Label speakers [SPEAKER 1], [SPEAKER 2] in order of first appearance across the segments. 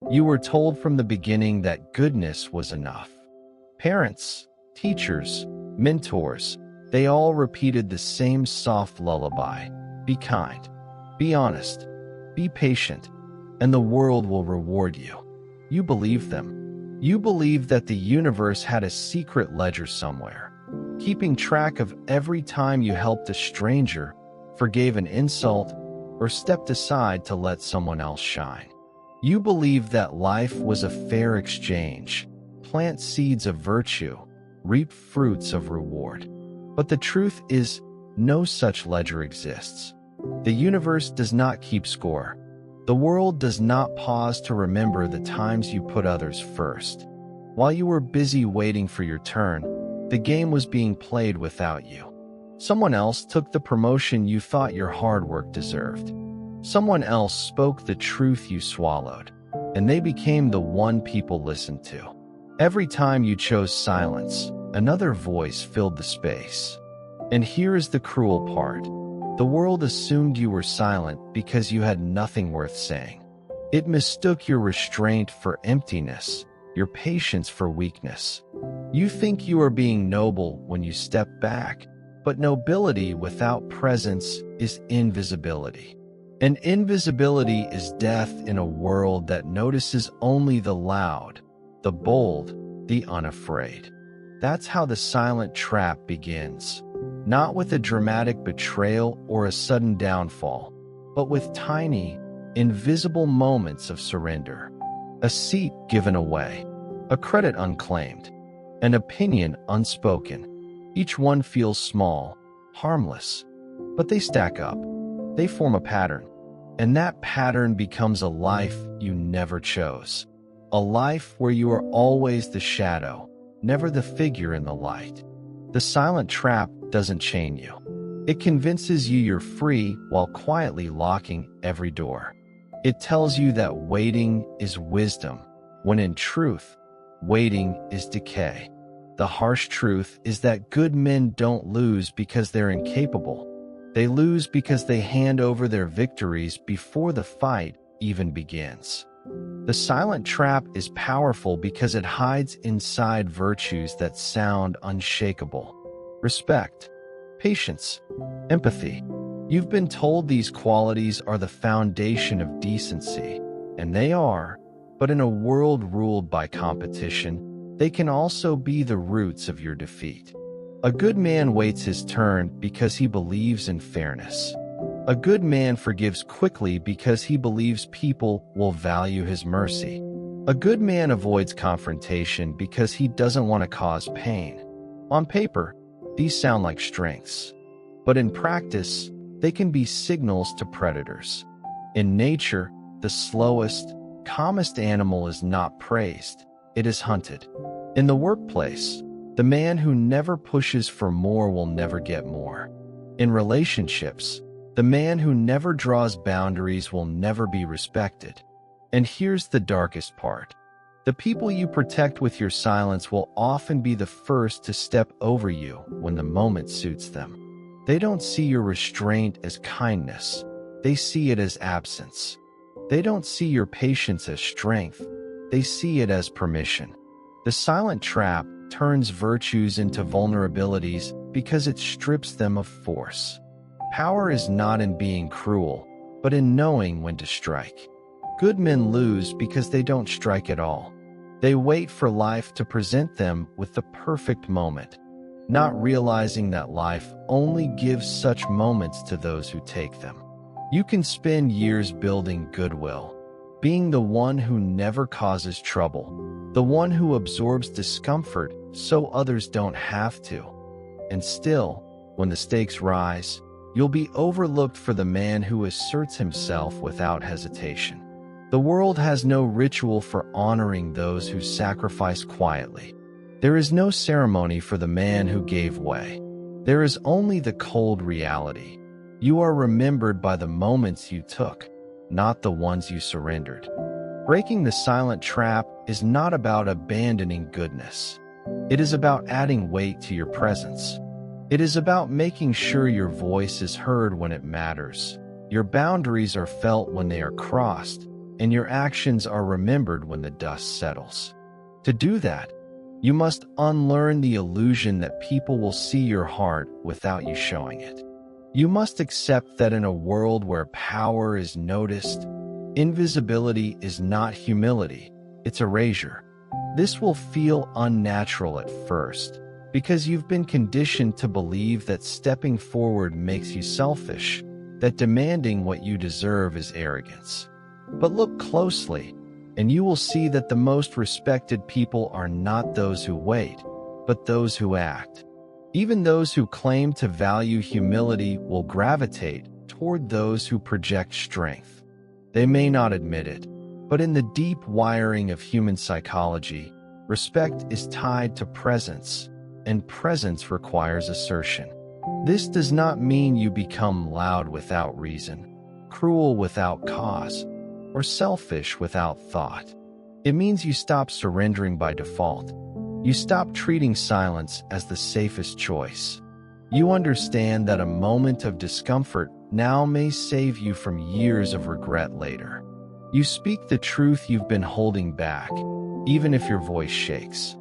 [SPEAKER 1] You were told from the beginning that goodness was enough. Parents, teachers, mentors, they all repeated the same soft lullaby. Be kind, be honest, be patient, and the world will reward you. You believed them. You believed that the universe had a secret ledger somewhere, keeping track of every time you helped a stranger, forgave an insult, or stepped aside to let someone else shine. You believed that life was a fair exchange. Plant seeds of virtue, reap fruits of reward. But the truth is, no such ledger exists. The universe does not keep score. The world does not pause to remember the times you put others first. While you were busy waiting for your turn, the game was being played without you. Someone else took the promotion you thought your hard work deserved. Someone else spoke the truth you swallowed, and they became the one people listened to. Every time you chose silence, another voice filled the space. And here is the cruel part. The world assumed you were silent because you had nothing worth saying. It mistook your restraint for emptiness, your patience for weakness. You think you are being noble when you step back, but nobility without presence is invisibility. And invisibility is death in a world that notices only the loud, the bold, the unafraid. That's how the silent trap begins. Not with a dramatic betrayal or a sudden downfall, but with tiny, invisible moments of surrender. A seat given away, a credit unclaimed, an opinion unspoken. Each one feels small, harmless, but they stack up. They form a pattern, and that pattern becomes a life you never chose. A life where you are always the shadow, never the figure in the light. The silent trap doesn't chain you. It convinces you you're free while quietly locking every door. It tells you that waiting is wisdom, when in truth, waiting is decay. The harsh truth is that good men don't lose because they're incapable. They lose because they hand over their victories before the fight even begins. The silent trap is powerful because it hides inside virtues that sound unshakable. Respect, patience, empathy. You've been told these qualities are the foundation of decency, and they are, but in a world ruled by competition, they can also be the roots of your defeat. A good man waits his turn because he believes in fairness. A good man forgives quickly because he believes people will value his mercy. A good man avoids confrontation because he doesn't want to cause pain. On paper, these sound like strengths, but in practice, they can be signals to predators. In nature, the slowest, calmest animal is not praised, it is hunted. In the workplace, the man who never pushes for more will never get more. In relationships, the man who never draws boundaries will never be respected. And here's the darkest part. The people you protect with your silence will often be the first to step over you when the moment suits them. They don't see your restraint as kindness. They see it as absence. They don't see your patience as strength. They see it as permission. The silent trap turns virtues into vulnerabilities because it strips them of force. Power is not in being cruel, but in knowing when to strike. Good men lose because they don't strike at all. They wait for life to present them with the perfect moment, not realizing that life only gives such moments to those who take them. You can spend years building goodwill, being the one who never causes trouble, the one who absorbs discomfort so others don't have to. And still, when the stakes rise, you'll be overlooked for the man who asserts himself without hesitation. The world has no ritual for honoring those who sacrifice quietly. There is no ceremony for the man who gave way. There is only the cold reality. You are remembered by the moments you took, not the ones you surrendered. Breaking the silent trap is not about abandoning goodness. It is about adding weight to your presence. It is about making sure your voice is heard when it matters, your boundaries are felt when they are crossed, and your actions are remembered when the dust settles. To do that, you must unlearn the illusion that people will see your heart without you showing it. You must accept that in a world where power is noticed, invisibility is not humility, it's erasure. This will feel unnatural at first, because you've been conditioned to believe that stepping forward makes you selfish, that demanding what you deserve is arrogance. But look closely, and you will see that the most respected people are not those who wait, but those who act. Even those who claim to value humility will gravitate toward those who project strength. They may not admit it, but in the deep wiring of human psychology, respect is tied to presence, and presence requires assertion. This does not mean you become loud without reason, cruel without cause, or selfish without thought. It means you stop surrendering by default. You stop treating silence as the safest choice. You understand that a moment of discomfort now may save you from years of regret later. You speak the truth you've been holding back, even if your voice shakes.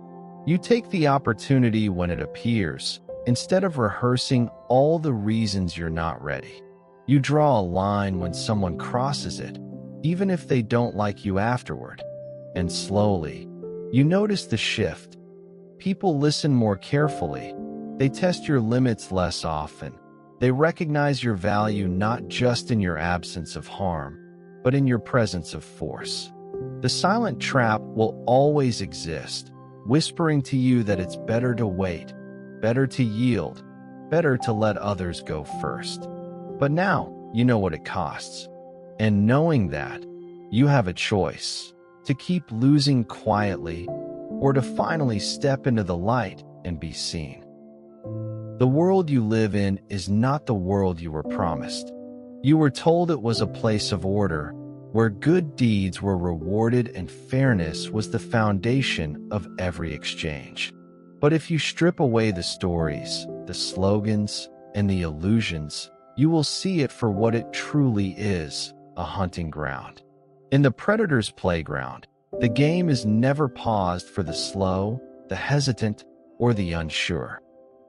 [SPEAKER 1] You take the opportunity when it appears, instead of rehearsing all the reasons you're not ready. You draw a line when someone crosses it, even if they don't like you afterward. And slowly, you notice the shift. People listen more carefully. They test your limits less often. They recognize your value not just in your absence of harm, but in your presence of force. The silent trap will always exist, whispering to you that it's better to wait, better to yield, better to let others go first. But now, you know what it costs. And knowing that, you have a choice: to keep losing quietly, or to finally step into the light and be seen. The world you live in is not the world you were promised. You were told it was a place of order, where good deeds were rewarded and fairness was the foundation of every exchange. But if you strip away the stories, the slogans, and the illusions, you will see it for what it truly is: a hunting ground. In the predator's playground, the game is never paused for the slow, the hesitant, or the unsure.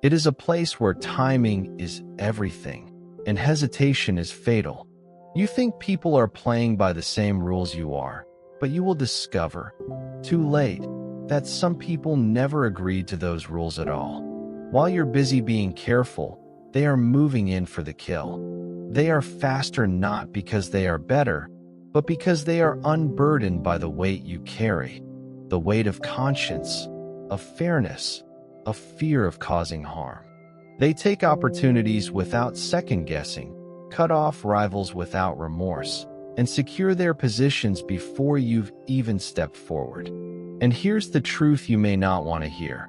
[SPEAKER 1] It is a place where timing is everything, and hesitation is fatal. You think people are playing by the same rules you are, but you will discover, too late, that some people never agreed to those rules at all. While you're busy being careful, they are moving in for the kill. They are faster not because they are better, but because they are unburdened by the weight you carry, the weight of conscience, of fairness, of fear of causing harm. They take opportunities without second-guessing, cut off rivals without remorse, and secure their positions before you've even stepped forward. And here's the truth you may not want to hear: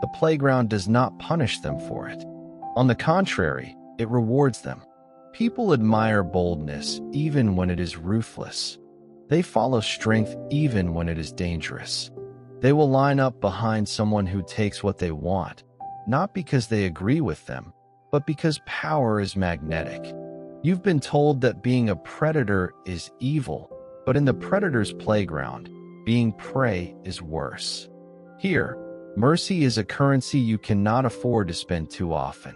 [SPEAKER 1] the playground does not punish them for it. On the contrary, it rewards them. People admire boldness even when it is ruthless. They follow strength even when it is dangerous. They will line up behind someone who takes what they want, not because they agree with them, but because power is magnetic. You've been told that being a predator is evil, but in the predator's playground, being prey is worse. Here, mercy is a currency you cannot afford to spend too often.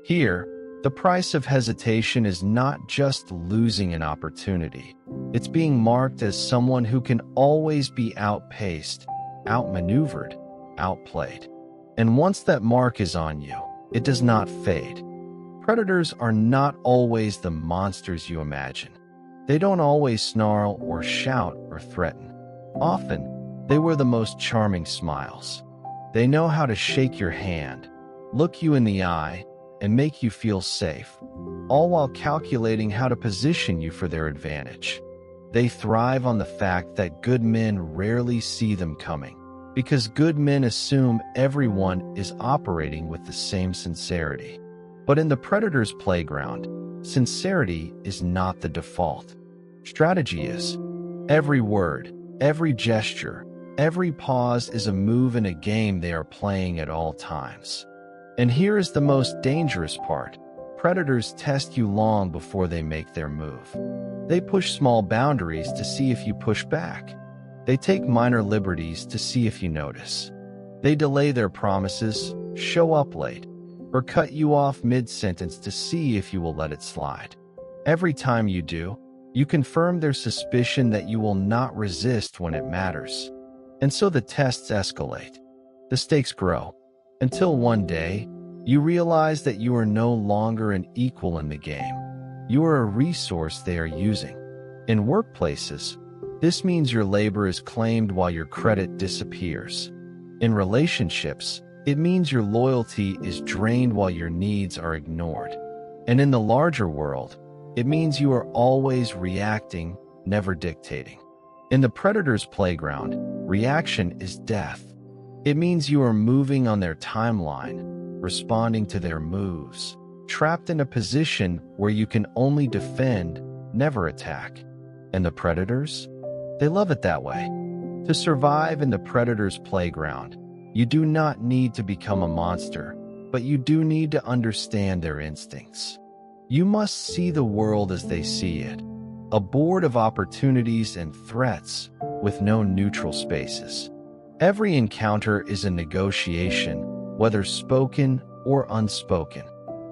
[SPEAKER 1] Here, the price of hesitation is not just losing an opportunity. It's being marked as someone who can always be outpaced, outmaneuvered, outplayed. And once that mark is on you, it does not fade. Predators are not always the monsters you imagine. They don't always snarl or shout or threaten. Often, they wear the most charming smiles. They know how to shake your hand, look you in the eye, and make you feel safe, all while calculating how to position you for their advantage. They thrive on the fact that good men rarely see them coming, because good men assume everyone is operating with the same sincerity. But in the predator's playground, sincerity is not the default. Strategy is. Every word, every gesture, every pause is a move in a game they are playing at all times. And here is the most dangerous part. Predators test you long before they make their move. They push small boundaries to see if you push back. They take minor liberties to see if you notice. They delay their promises, show up late, or cut you off mid-sentence to see if you will let it slide. Every time you do, you confirm their suspicion that you will not resist when it matters. And so the tests escalate. The stakes grow, until one day, you realize that you are no longer an equal in the game. You are a resource they are using. In workplaces, this means your labor is claimed while your credit disappears. In relationships, it means your loyalty is drained while your needs are ignored. And in the larger world, it means you are always reacting, never dictating. In the predator's playground, reaction is death. It means you are moving on their timeline, responding to their moves, trapped in a position where you can only defend, never attack. And the predators? They love it that way. To survive in the predator's playground, you do not need to become a monster, but you do need to understand their instincts. You must see the world as they see it, a board of opportunities and threats with no neutral spaces. Every encounter is a negotiation, whether spoken or unspoken.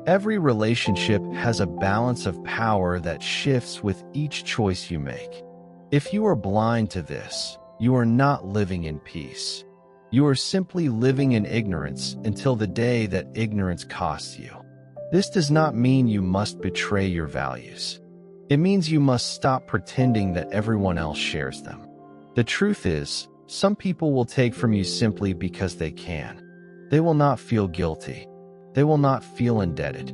[SPEAKER 1] Every relationship has a balance of power that shifts with each choice you make. If you are blind to this, you are not living in peace. You are simply living in ignorance until the day that ignorance costs you. This does not mean you must betray your values. It means you must stop pretending that everyone else shares them. The truth is, some people will take from you simply because they can. They will not feel guilty. They will not feel indebted.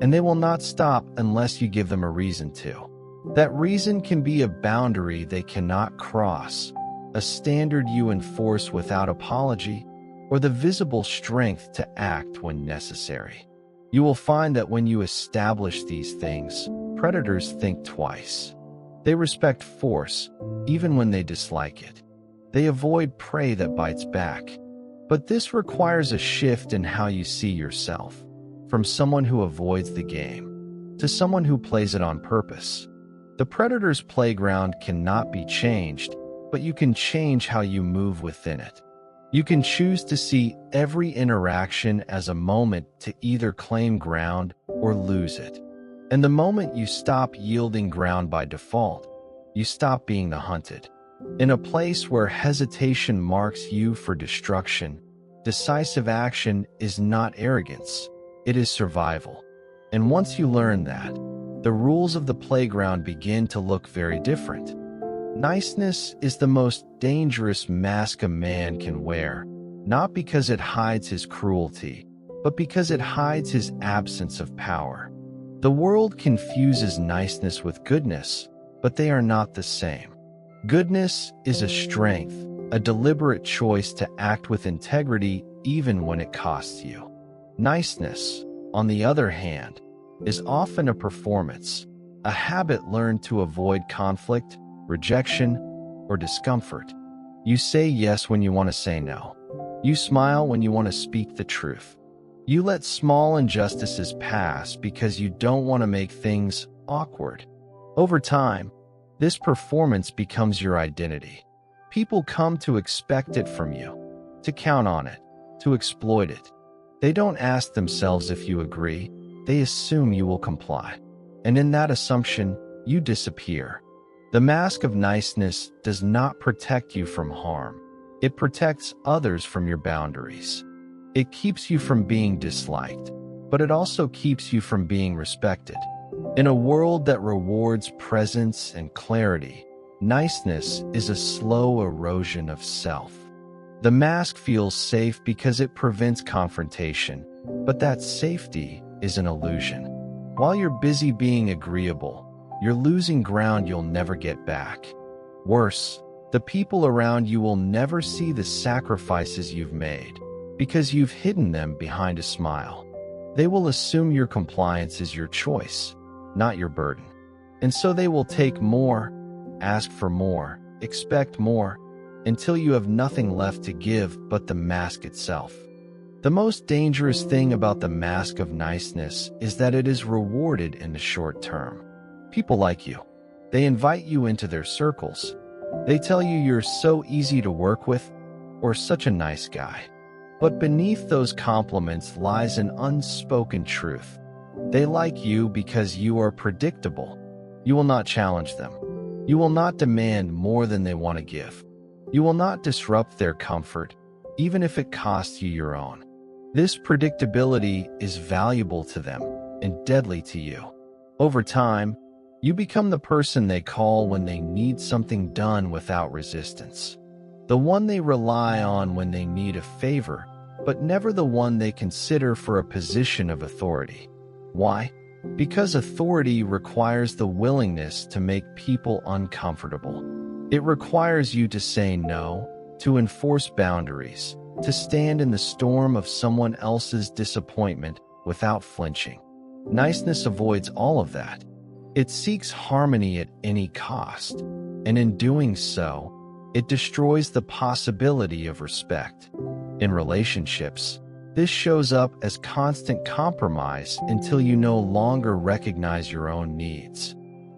[SPEAKER 1] And they will not stop unless you give them a reason to. That reason can be a boundary they cannot cross, a standard you enforce without apology, or the visible strength to act when necessary. You will find that when you establish these things, predators think twice. They respect force, even when they dislike it. They avoid prey that bites back. But this requires a shift in how you see yourself, from someone who avoids the game to someone who plays it on purpose. The predator's playground cannot be changed, but you can change how you move within it. You can choose to see every interaction as a moment to either claim ground or lose it. And the moment you stop yielding ground by default, you stop being the hunted. In a place where hesitation marks you for destruction, decisive action is not arrogance, it is survival. And once you learn that, the rules of the playground begin to look very different. Niceness is the most dangerous mask a man can wear, not because it hides his cruelty, but because it hides his absence of power. The world confuses niceness with goodness, but they are not the same. Goodness is a strength, a deliberate choice to act with integrity even when it costs you. Niceness, on the other hand, is often a performance, a habit learned to avoid conflict, rejection, or discomfort. You say yes when you want to say no. You smile when you want to speak the truth. You let small injustices pass because you don't want to make things awkward. Over time, this performance becomes your identity. People come to expect it from you, to count on it, to exploit it. They don't ask themselves if you agree, they assume you will comply. And in that assumption, you disappear. The mask of niceness does not protect you from harm. It protects others from your boundaries. It keeps you from being disliked, but it also keeps you from being respected. In a world that rewards presence and clarity, niceness is a slow erosion of self. The mask feels safe because it prevents confrontation, but that safety is an illusion. While you're busy being agreeable, you're losing ground you'll never get back. Worse, the people around you will never see the sacrifices you've made because you've hidden them behind a smile. They will assume your compliance is your choice, not your burden. And so they will take more, ask for more, expect more, until you have nothing left to give but the mask itself. The most dangerous thing about the mask of niceness is that it is rewarded in the short term. People like you. They invite you into their circles. They tell you you're so easy to work with or such a nice guy. But beneath those compliments lies an unspoken truth. They like you because you are predictable. You will not challenge them. You will not demand more than they want to give. You will not disrupt their comfort, even if it costs you your own. This predictability is valuable to them and deadly to you. Over time, you become the person they call when they need something done without resistance. The one they rely on when they need a favor, but never the one they consider for a position of authority. Why? Because authority requires the willingness to make people uncomfortable. It requires you to say no, to enforce boundaries, to stand in the storm of someone else's disappointment without flinching. Niceness avoids all of that. It seeks harmony at any cost, and in doing so, it destroys the possibility of respect. In relationships, this shows up as constant compromise until you no longer recognize your own needs.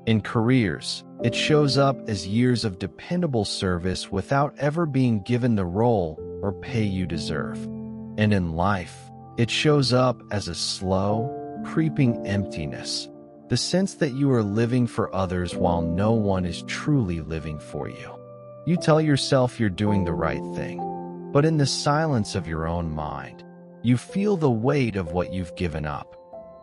[SPEAKER 1] In careers, it shows up as years of dependable service without ever being given the role or pay you deserve. And in life, it shows up as a slow, creeping emptiness, the sense that you are living for others while no one is truly living for you. You tell yourself you're doing the right thing, but in the silence of your own mind, you feel the weight of what you've given up.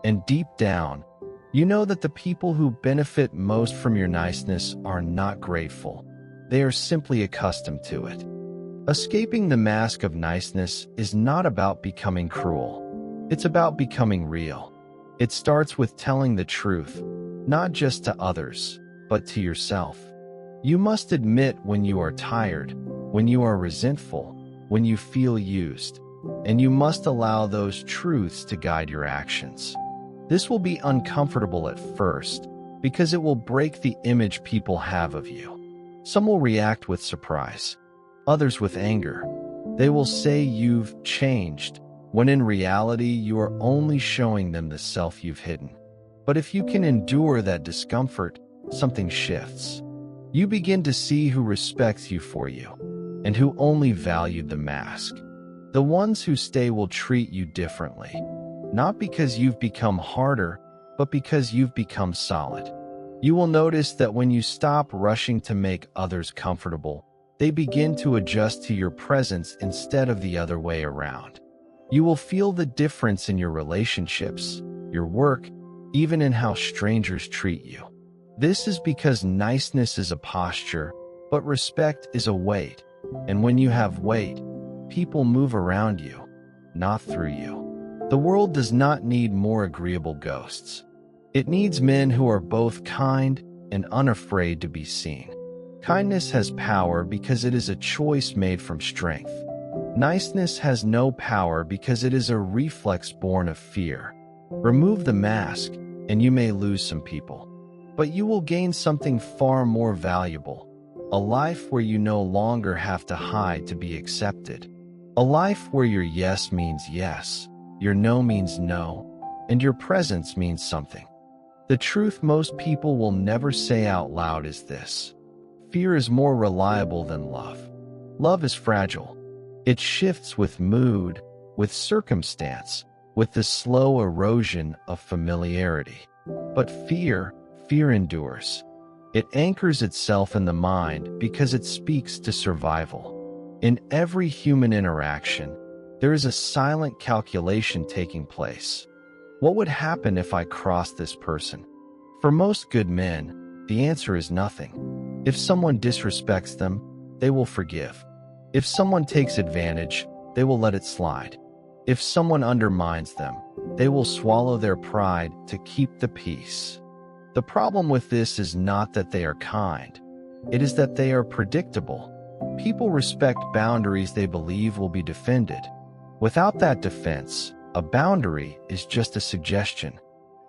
[SPEAKER 1] And deep down, you know that the people who benefit most from your niceness are not grateful. They are simply accustomed to it. Escaping the mask of niceness is not about becoming cruel. It's about becoming real. It starts with telling the truth, not just to others, but to yourself. You must admit when you are tired, when you are resentful, when you feel used, and you must allow those truths to guide your actions. This will be uncomfortable at first because it will break the image people have of you. Some will react with surprise, others with anger. They will say you've changed, when in reality you are only showing them the self you've hidden. But if you can endure that discomfort, something shifts. You begin to see who respects you for you, and who only valued the mask. The ones who stay will treat you differently, not because you've become harder, but because you've become solid. You will notice that when you stop rushing to make others comfortable, they begin to adjust to your presence instead of the other way around. You will feel the difference in your relationships, your work, even in how strangers treat you. This is because niceness is a posture, but respect is a weight. And when you have weight, people move around you, not through you. The world does not need more agreeable ghosts. It needs men who are both kind and unafraid to be seen. Kindness has power because it is a choice made from strength. Niceness has no power because it is a reflex born of fear. Remove the mask, and you may lose some people. But you will gain something far more valuable. A life where you no longer have to hide to be accepted. A life where your yes means yes, your no means no, and your presence means something. The truth most people will never say out loud is this: fear is more reliable than love. Love is fragile. It shifts with mood, with circumstance, with the slow erosion of familiarity. But fear endures. It anchors itself in the mind because it speaks to survival. In every human interaction, there is a silent calculation taking place. What would happen if I crossed this person? For most good men, the answer is nothing. If someone disrespects them, they will forgive. If someone takes advantage, they will let it slide. If someone undermines them, they will swallow their pride to keep the peace. The problem with this is not that they are kind. It is that they are predictable. People respect boundaries they believe will be defended. Without that defense, a boundary is just a suggestion,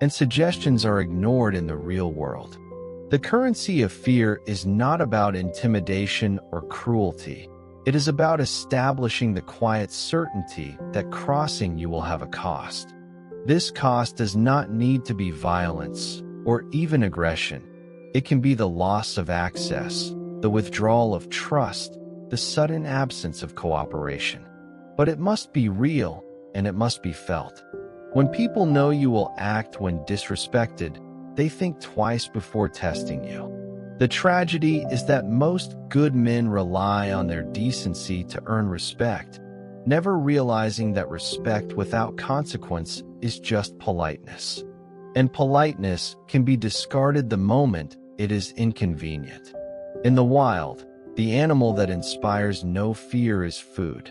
[SPEAKER 1] and suggestions are ignored in the real world. The currency of fear is not about intimidation or cruelty. It is about establishing the quiet certainty that crossing you will have a cost. This cost does not need to be violence or even aggression. It can be the loss of access, the withdrawal of trust, the sudden absence of cooperation. But it must be real, and it must be felt. When people know you will act when disrespected, they think twice before testing you. The tragedy is that most good men rely on their decency to earn respect, never realizing that respect without consequence is just politeness. And politeness can be discarded the moment it is inconvenient. In the wild, the animal that inspires no fear is food.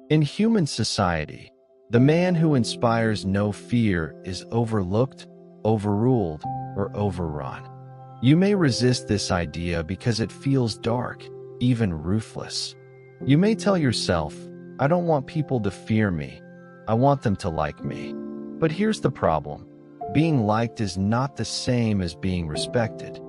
[SPEAKER 1] In human society, the man who inspires no fear is overlooked, overruled, or overrun. You may resist this idea because it feels dark, even ruthless. You may tell yourself, I don't want people to fear me. I want them to like me. But here's the problem. Being liked is not the same as being respected.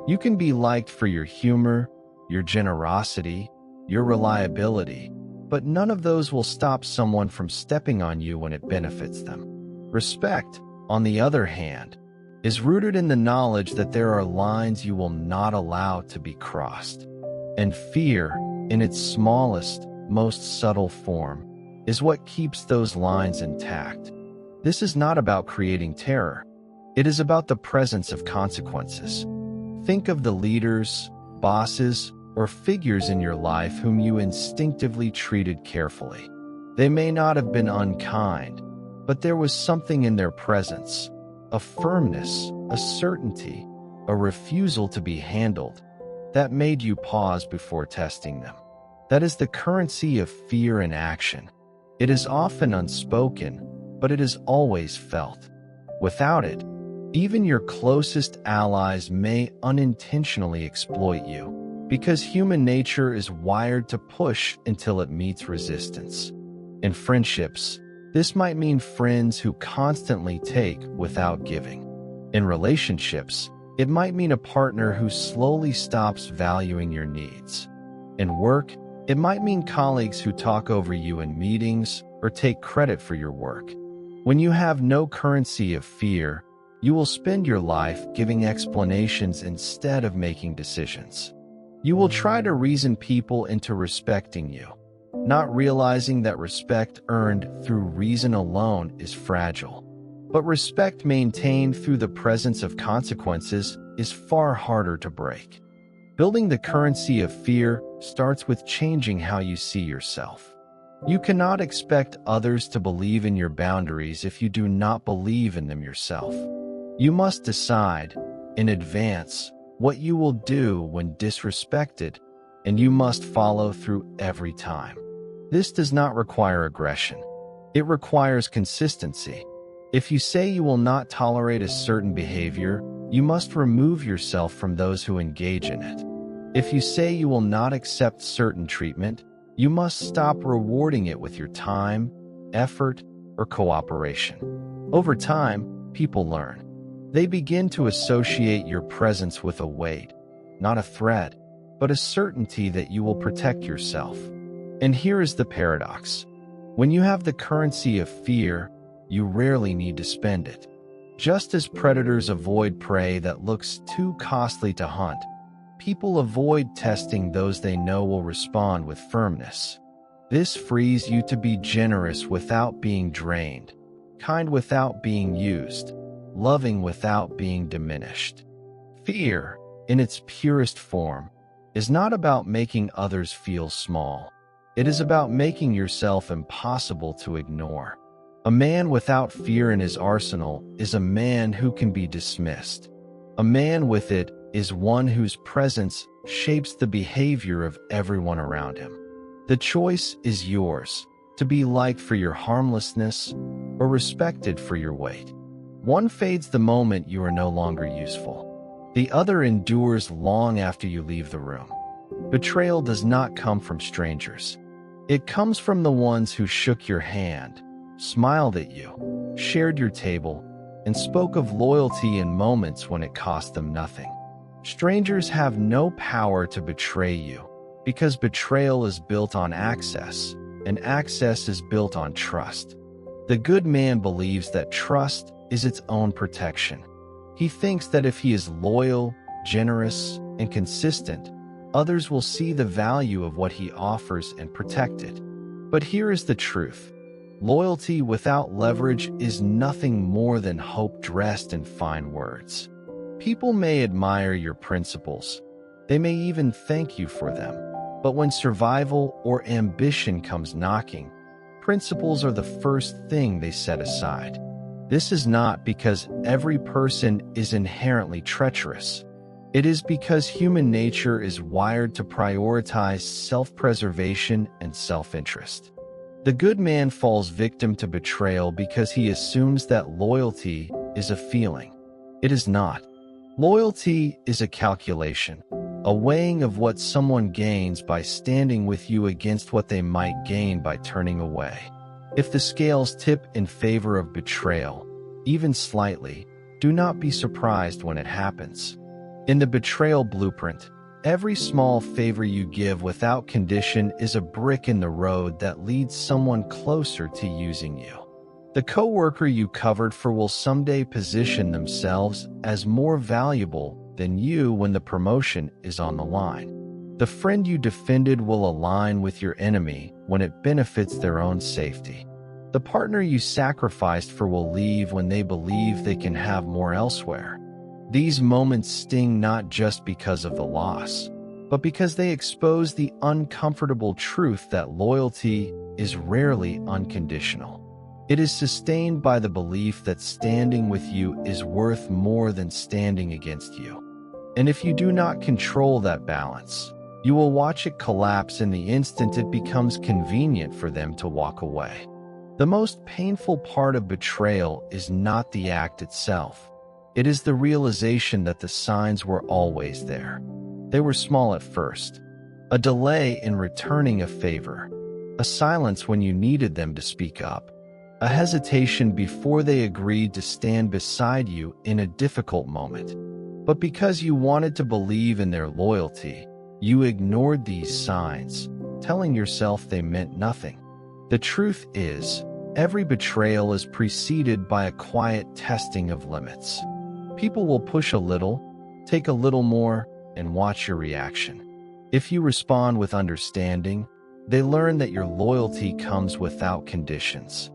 [SPEAKER 1] You can be liked for your humor, your generosity, your reliability, but none of those will stop someone from stepping on you when it benefits them. Respect, on the other hand, is rooted in the knowledge that there are lines you will not allow to be crossed. And fear, in its smallest, most subtle form, is what keeps those lines intact. This is not about creating terror. It is about the presence of consequences. Think of the leaders, bosses, or figures in your life whom you instinctively treated carefully. They may not have been unkind, but there was something in their presence, a firmness, a certainty, a refusal to be handled, that made you pause before testing them. That is the currency of fear in action. It is often unspoken, but it is always felt. Without it, even your closest allies may unintentionally exploit you, because human nature is wired to push until it meets resistance. In friendships, this might mean friends who constantly take without giving. In relationships, it might mean a partner who slowly stops valuing your needs. In work, it might mean colleagues who talk over you in meetings or take credit for your work. When you have no currency of fear, you will spend your life giving explanations instead of making decisions. You will try to reason people into respecting you, not realizing that respect earned through reason alone is fragile. But respect maintained through the presence of consequences is far harder to break. Building the currency of fear starts with changing how you see yourself. You cannot expect others to believe in your boundaries if you do not believe in them yourself. You must decide, in advance, what you will do when disrespected, and you must follow through every time. This does not require aggression. It requires consistency. If you say you will not tolerate a certain behavior, you must remove yourself from those who engage in it. If you say you will not accept certain treatment, you must stop rewarding it with your time, effort, or cooperation. Over time, people learn. They begin to associate your presence with a weight, not a threat, but a certainty that you will protect yourself. And here is the paradox. When you have the currency of fear, you rarely need to spend it. Just as predators avoid prey that looks too costly to hunt, people avoid testing those they know will respond with firmness. This frees you to be generous without being drained, kind without being used, loving without being diminished. Fear, in its purest form, is not about making others feel small. It is about making yourself impossible to ignore. A man without fear in his arsenal is a man who can be dismissed. A man with it is one whose presence shapes the behavior of everyone around him. The choice is yours, to be liked for your harmlessness or respected for your weight. One fades the moment you are no longer useful. The other endures long after you leave the room. Betrayal does not come from strangers. It comes from the ones who shook your hand, smiled at you, shared your table, and spoke of loyalty in moments when it cost them nothing. Strangers have no power to betray you, Because betrayal is built on access, and access is built on trust. The good man believes that trust is its own protection. He thinks that if he is loyal, generous, and consistent, others will see the value of what he offers and protect it. But here is the truth. Loyalty without leverage is nothing more than hope dressed in fine words. People may admire your principles. They may even thank you for them. But when survival or ambition comes knocking, principles are the first thing they set aside. This is not because every person is inherently treacherous. It is because human nature is wired to prioritize self-preservation and self-interest. The good man falls victim to betrayal because he assumes that loyalty is a feeling. It is not. Loyalty is a calculation, a weighing of what someone gains by standing with you against what they might gain by turning away. If the scales tip in favor of betrayal, even slightly, do not be surprised when it happens. In the Betrayal Blueprint, every small favor you give without condition is a brick in the road that leads someone closer to using you. The coworker you covered for will someday position themselves as more valuable than you when the promotion is on the line. The friend you defended will align with your enemy when it benefits their own safety. The partner you sacrificed for will leave when they believe they can have more elsewhere. These moments sting not just because of the loss, but because they expose the uncomfortable truth that loyalty is rarely unconditional. It is sustained by the belief that standing with you is worth more than standing against you. And if you do not control that balance, you will watch it collapse in the instant it becomes convenient for them to walk away. The most painful part of betrayal is not the act itself. It is the realization that the signs were always there. They were small at first. A delay in returning a favor, a silence when you needed them to speak up, a hesitation before they agreed to stand beside you in a difficult moment. But because you wanted to believe in their loyalty, you ignored these signs, telling yourself they meant nothing. The truth is, every betrayal is preceded by a quiet testing of limits. People will push a little, take a little more, and watch your reaction. If you respond with understanding, they learn that your loyalty comes without conditions.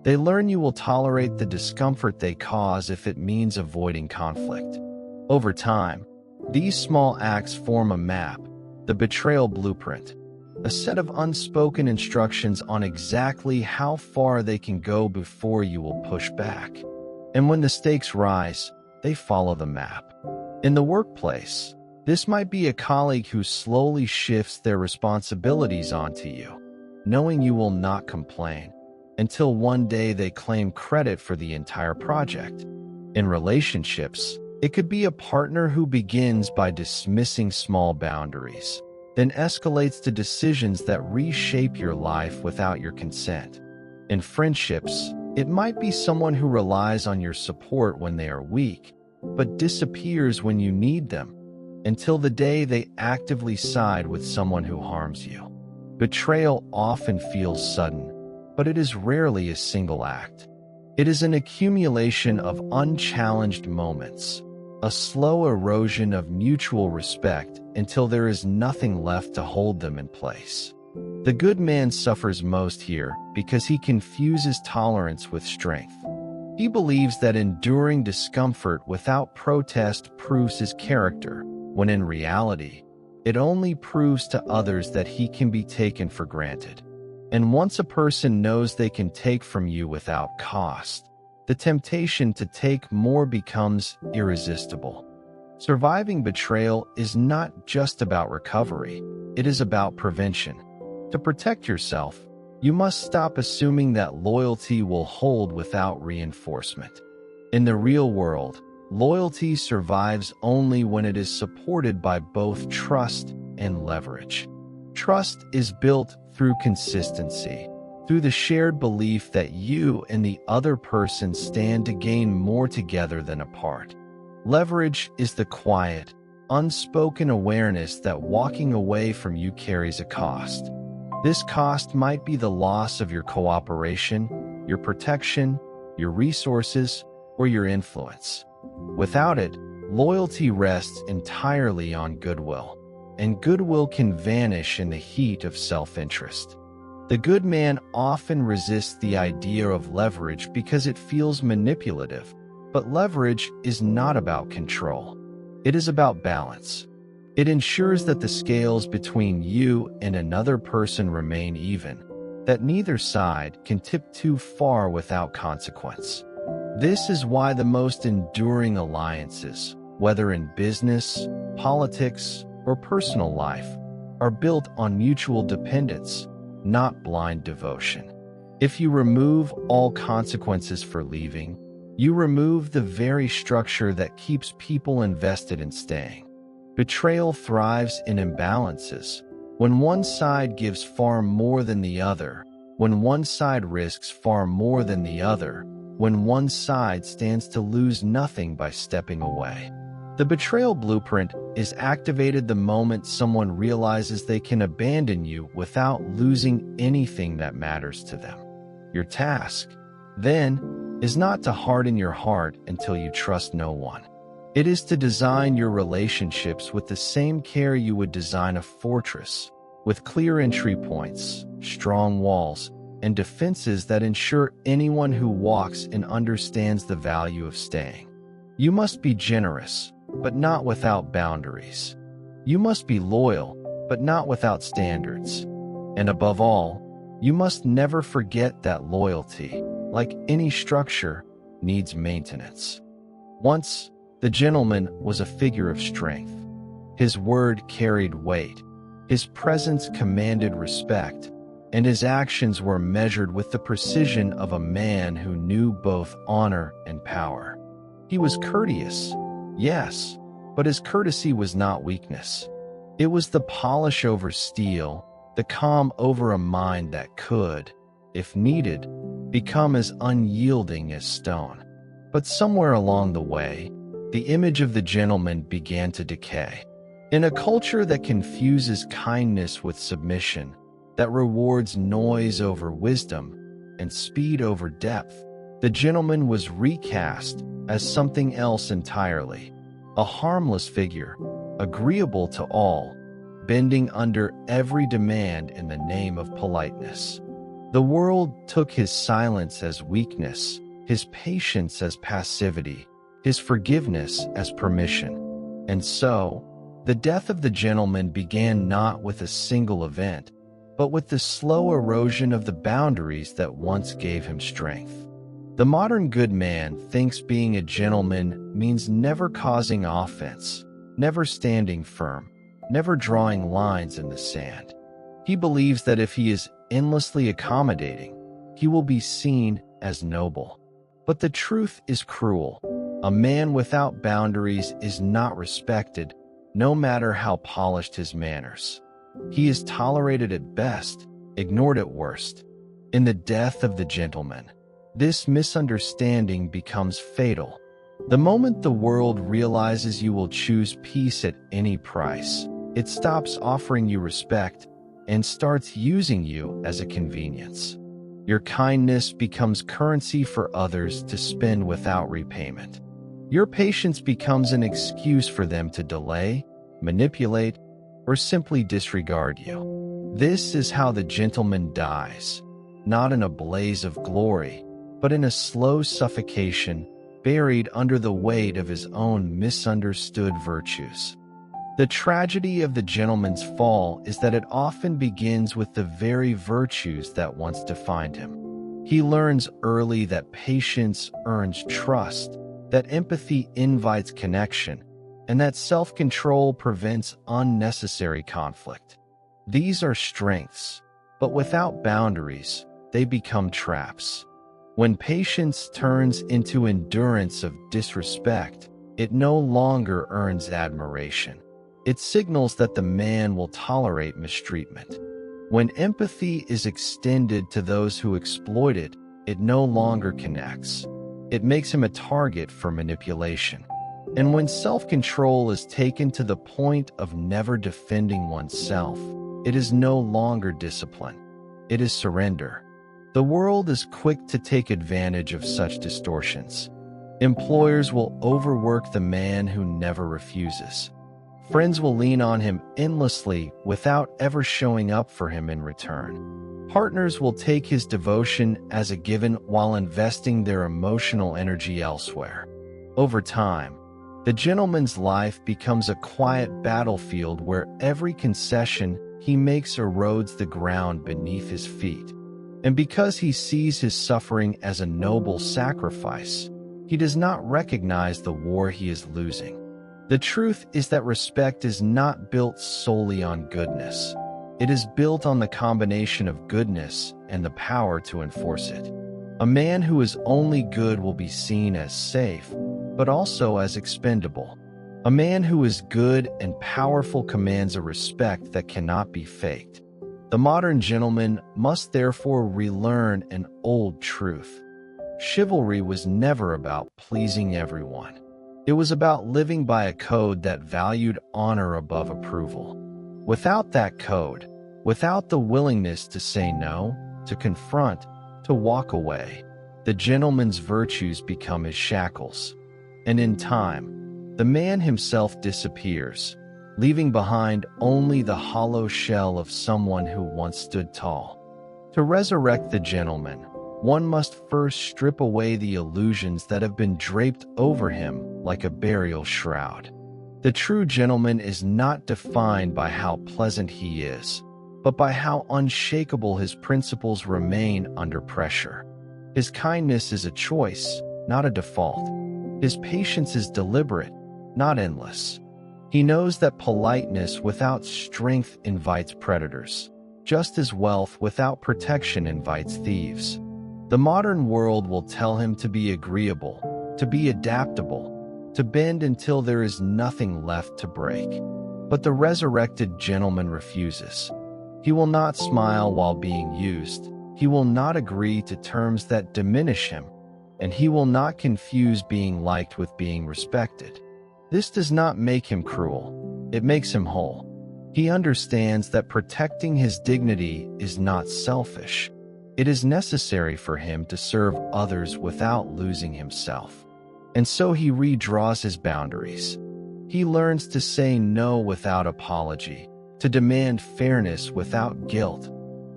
[SPEAKER 1] They learn you will tolerate the discomfort they cause if it means avoiding conflict. Over time, these small acts form a map, the Betrayal Blueprint, a set of unspoken instructions on exactly how far they can go before you will push back. And when the stakes rise, they follow the map. In the workplace, this might be a colleague who slowly shifts their responsibilities onto you, knowing you will not complain, until one day they claim credit for the entire project. In relationships, it could be a partner who begins by dismissing small boundaries, then escalates to decisions that reshape your life without your consent. In friendships, it might be someone who relies on your support when they are weak, but disappears when you need them, until the day they actively side with someone who harms you. Betrayal often feels sudden, but it is rarely a single act. It is an accumulation of unchallenged moments, a slow erosion of mutual respect until there is nothing left to hold them in place. The good man suffers most here because he confuses tolerance with strength. He believes that enduring discomfort without protest proves his character, when in reality, it only proves to others that he can be taken for granted. And once a person knows they can take from you without cost, the temptation to take more becomes irresistible. Surviving betrayal is not just about recovery, it is about prevention. To protect yourself, you must stop assuming that loyalty will hold without reinforcement. In the real world, loyalty survives only when it is supported by both trust and leverage. Trust is built through consistency, through the shared belief that you and the other person stand to gain more together than apart. Leverage is the quiet, unspoken awareness that walking away from you carries a cost. This cost might be the loss of your cooperation, your protection, your resources, or your influence. Without it, loyalty rests entirely on goodwill, and goodwill can vanish in the heat of self-interest. The good man often resists the idea of leverage because it feels manipulative, but leverage is not about control. It is about balance. It ensures that the scales between you and another person remain even, that neither side can tip too far without consequence. This is why the most enduring alliances, whether in business, politics, or personal life, are built on mutual dependence, not blind devotion. If you remove all consequences for leaving, you remove the very structure that keeps people invested in staying. Betrayal thrives in imbalances. When one side gives far more than the other, when one side risks far more than the other, when one side stands to lose nothing by stepping away. The betrayal blueprint is activated the moment someone realizes they can abandon you without losing anything that matters to them. Your task, then, is not to harden your heart until you trust no one. It is to design your relationships with the same care you would design a fortress, with clear entry points, strong walls, and defenses that ensure anyone who walks in understands the value of staying. You must be generous, but not without boundaries. You must be loyal, but not without standards. And above all, you must never forget that loyalty, like any structure, needs maintenance. Once, the gentleman was a figure of strength. His word carried weight, his presence commanded respect, and his actions were measured with the precision of a man who knew both honor and power. He was courteous, yes, but his courtesy was not weakness. It was the polish over steel, the calm over a mind that could, if needed, become as unyielding as stone. But somewhere along the way, the image of the gentleman began to decay. In a culture that confuses kindness with submission, that rewards noise over wisdom and speed over depth, the gentleman was recast as something else entirely. A harmless figure, agreeable to all, bending under every demand in the name of politeness. The world took his silence as weakness, his patience as passivity, his forgiveness as permission. And so, the death of the gentleman began not with a single event, but with the slow erosion of the boundaries that once gave him strength. The modern good man thinks being a gentleman means never causing offense, never standing firm, never drawing lines in the sand. He believes that if he is endlessly accommodating, he will be seen as noble. But the truth is cruel. A man without boundaries is not respected, no matter how polished his manners. He is tolerated at best, ignored at worst. In the death of the gentleman, this misunderstanding becomes fatal. The moment the world realizes you will choose peace at any price, it stops offering you respect and starts using you as a convenience. Your kindness becomes currency for others to spend without repayment. Your patience becomes an excuse for them to delay, manipulate, or simply disregard you. This is how the gentleman dies, not in a blaze of glory, but in a slow suffocation, buried under the weight of his own misunderstood virtues. The tragedy of the gentleman's fall is that it often begins with the very virtues that once defined him. He learns early that patience earns trust, that empathy invites connection, and that self-control prevents unnecessary conflict. These are strengths, but without boundaries, they become traps. When patience turns into endurance of disrespect, it no longer earns admiration. It signals that the man will tolerate mistreatment. When empathy is extended to those who exploit it, it no longer connects. It makes him a target for manipulation. And when self-control is taken to the point of never defending oneself, it is no longer discipline. It is surrender. The world is quick to take advantage of such distortions. Employers will overwork the man who never refuses. Friends will lean on him endlessly without ever showing up for him in return. Partners will take his devotion as a given while investing their emotional energy elsewhere. Over time, the gentleman's life becomes a quiet battlefield where every concession he makes erodes the ground beneath his feet. And because he sees his suffering as a noble sacrifice, he does not recognize the war he is losing. The truth is that respect is not built solely on goodness. It is built on the combination of goodness and the power to enforce it. A man who is only good will be seen as safe, but also as expendable. A man who is good and powerful commands a respect that cannot be faked. The modern gentleman must therefore relearn an old truth. Chivalry was never about pleasing everyone. It was about living by a code that valued honor above approval. Without that code, without the willingness to say no, to confront, to walk away, the gentleman's virtues become his shackles. And in time, the man himself disappears, leaving behind only the hollow shell of someone who once stood tall. To resurrect the gentleman, one must first strip away the illusions that have been draped over him like a burial shroud. The true gentleman is not defined by how pleasant he is, but by how unshakable his principles remain under pressure. His kindness is a choice, not a default. His patience is deliberate, not endless. He knows that politeness without strength invites predators, just as wealth without protection invites thieves. The modern world will tell him to be agreeable, to be adaptable, to bend until there is nothing left to break. But the resurrected gentleman refuses. He will not smile while being used. He will not agree to terms that diminish him, and he will not confuse being liked with being respected. This does not make him cruel. It makes him whole. He understands that protecting his dignity is not selfish. It is necessary for him to serve others without losing himself. And so he redraws his boundaries. He learns to say no without apology, to demand fairness without guilt,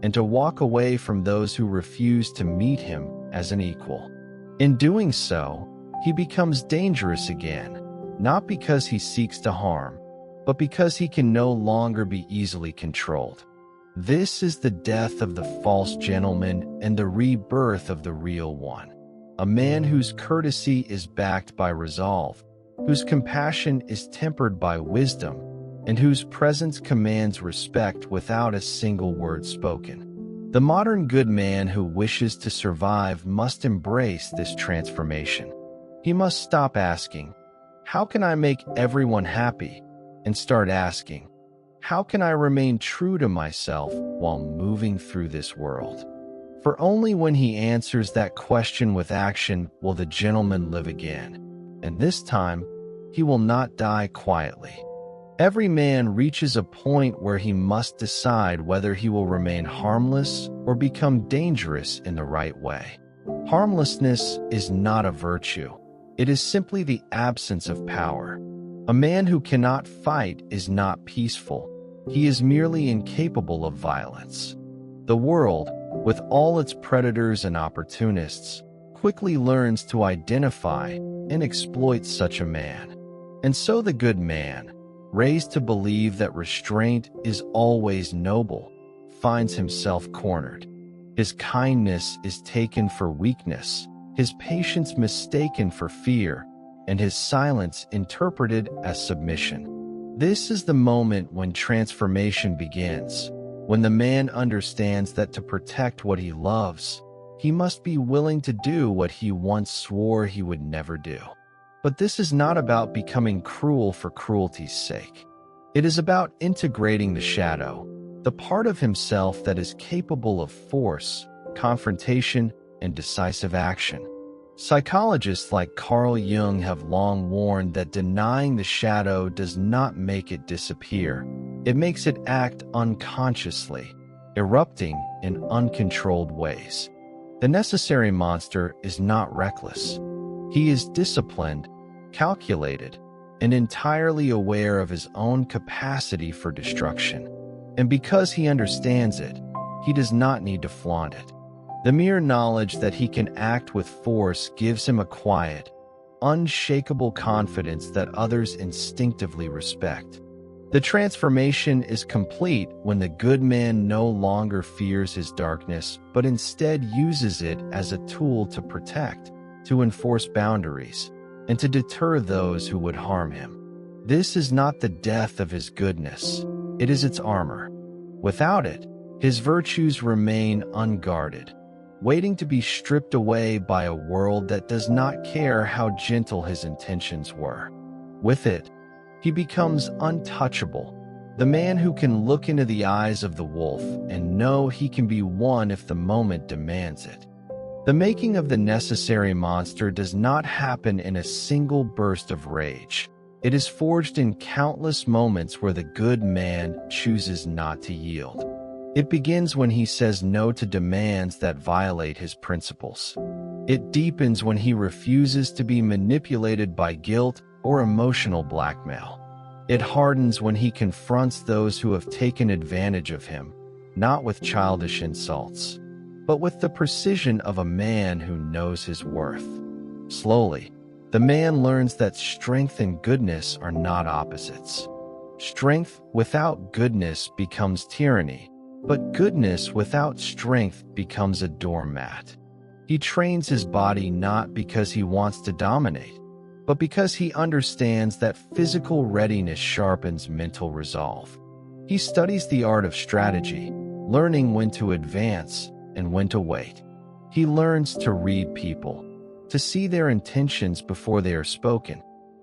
[SPEAKER 1] and to walk away from those who refuse to meet him as an equal. In doing so, he becomes dangerous again, not because he seeks to harm, but because he can no longer be easily controlled. This is the death of the false gentleman and the rebirth of the real one. A man whose courtesy is backed by resolve, whose compassion is tempered by wisdom, and whose presence commands respect without a single word spoken. The modern good man who wishes to survive must embrace this transformation. He must stop asking, "How can I make everyone happy?" and start asking, "How can I remain true to myself while moving through this world?" For only when he answers that question with action will the gentleman live again. And this time, he will not die quietly. Every man reaches a point where he must decide whether he will remain harmless or become dangerous in the right way. Harmlessness is not a virtue. It is simply the absence of power. A man who cannot fight is not peaceful. He is merely incapable of violence. The world, with all its predators and opportunists, quickly learns to identify and exploit such a man. And so the good man, raised to believe that restraint is always noble, finds himself cornered. His kindness is taken for weakness, his patience mistaken for fear, and his silence interpreted as submission. This is the moment when transformation begins, when the man understands that to protect what he loves, he must be willing to do what he once swore he would never do. But this is not about becoming cruel for cruelty's sake. It is about integrating the shadow, the part of himself that is capable of force, confrontation, and decisive action. Psychologists like Carl Jung have long warned that denying the shadow does not make it disappear. It makes it act unconsciously, erupting in uncontrolled ways. The necessary monster is not reckless. He is disciplined, calculated, and entirely aware of his own capacity for destruction. And because he understands it, he does not need to flaunt it. The mere knowledge that he can act with force gives him a quiet, unshakable confidence that others instinctively respect. The transformation is complete when the good man no longer fears his darkness, but instead uses it as a tool to protect, to enforce boundaries, and to deter those who would harm him. This is not the death of his goodness, it is its armor. Without it, his virtues remain unguarded, waiting to be stripped away by a world that does not care how gentle his intentions were. With it, he becomes untouchable, the man who can look into the eyes of the wolf and know he can be won if the moment demands it. The making of the necessary monster does not happen in a single burst of rage. It is forged in countless moments where the good man chooses not to yield. It begins when he says no to demands that violate his principles. It deepens when he refuses to be manipulated by guilt or emotional blackmail. It hardens when he confronts those who have taken advantage of him, not with childish insults, but with the precision of a man who knows his worth. Slowly, the man learns that strength and goodness are not opposites. Strength without goodness becomes tyranny, but goodness without strength becomes a doormat. He trains his body not because he wants to dominate, but because he understands that physical readiness sharpens mental resolve. He studies the art of strategy, learning when to advance and when to wait. He learns to read people, to see their intentions before they are spoken,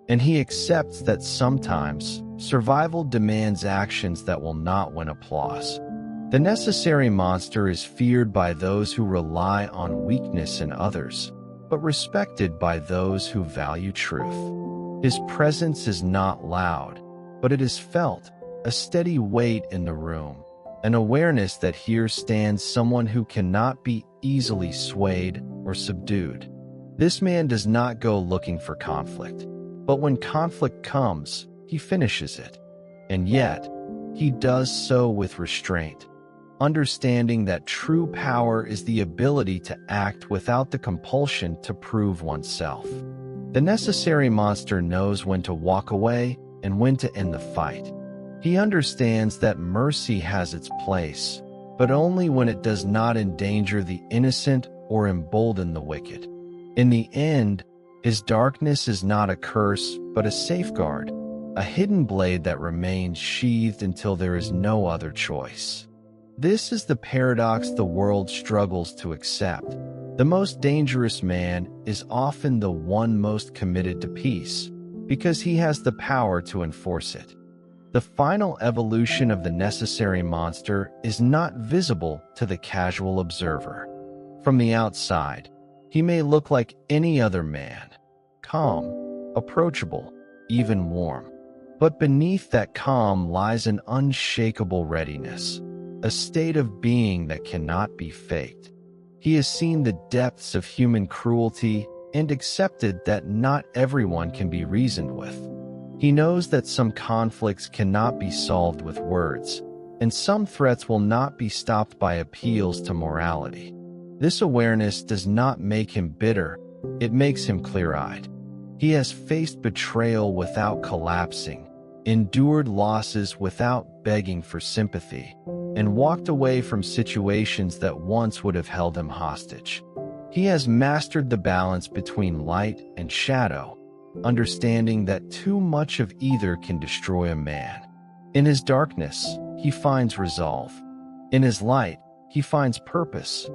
[SPEAKER 1] and he accepts that sometimes survival demands actions that will not win applause. The necessary monster is feared by those who rely on weakness in others, but respected by those who value truth. His presence is not loud, but it is felt, a steady weight in the room, an awareness that here stands someone who cannot be easily swayed or subdued. This man does not go looking for conflict, but when conflict comes, he finishes it. And yet, he does so with restraint, understanding that true power is the ability to act without the compulsion to prove oneself. The necessary monster knows when to walk away and when to end the fight. He understands that mercy has its place, but only when it does not endanger the innocent or embolden the wicked. In the end, his darkness is not a curse, but a safeguard, a hidden blade that remains sheathed until there is no other choice. This is the paradox the world struggles to accept. The most dangerous man is often the one most committed to peace, because he has the power to enforce it. The final evolution of the necessary monster is not visible to the casual observer. From the outside, he may look like any other man, calm, approachable, even warm. But beneath that calm lies an unshakable readiness, a state of being that cannot be faked. He has seen the depths of human cruelty and accepted that not everyone can be reasoned with. He knows that some conflicts cannot be solved with words, and some threats will not be stopped by appeals to morality. This awareness does not make him bitter, it makes him clear-eyed. He has faced betrayal without collapsing, endured losses without begging for sympathy, and walked away from situations that once would have held him hostage. He has mastered the balance between light and shadow, understanding that too much of either can destroy a man. In his darkness, he finds resolve. In his light, he finds purpose.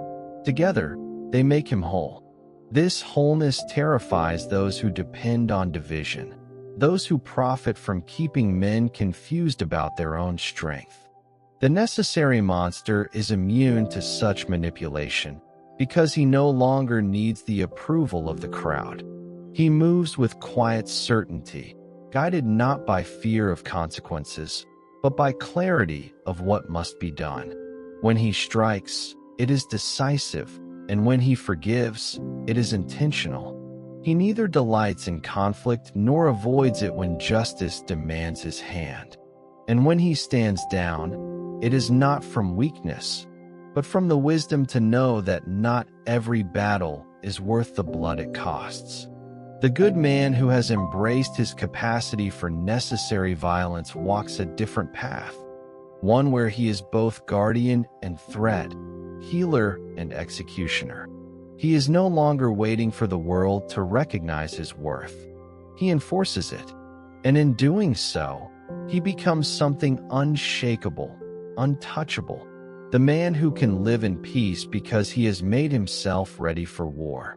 [SPEAKER 1] Together, they make him whole. This wholeness terrifies those who depend on division, those who profit from keeping men confused about their own strength. The necessary monster is immune to such manipulation. because he no longer needs the approval of the crowd. He moves with quiet certainty, guided not by fear of consequences, but by clarity of what must be done. When he strikes, it is decisive, and when he forgives, it is intentional. He neither delights in conflict nor avoids it when justice demands his hand. And when he stands down, it is not from weakness, but from the wisdom to know that not every battle is worth the blood it costs. The good man who has embraced his capacity for necessary violence walks a different path, one where he is both guardian and threat, healer and executioner. He is no longer waiting for the world to recognize his worth. He enforces it, and in doing so, he becomes something unshakable, untouchable, the man who can live in peace because he has made himself ready for war.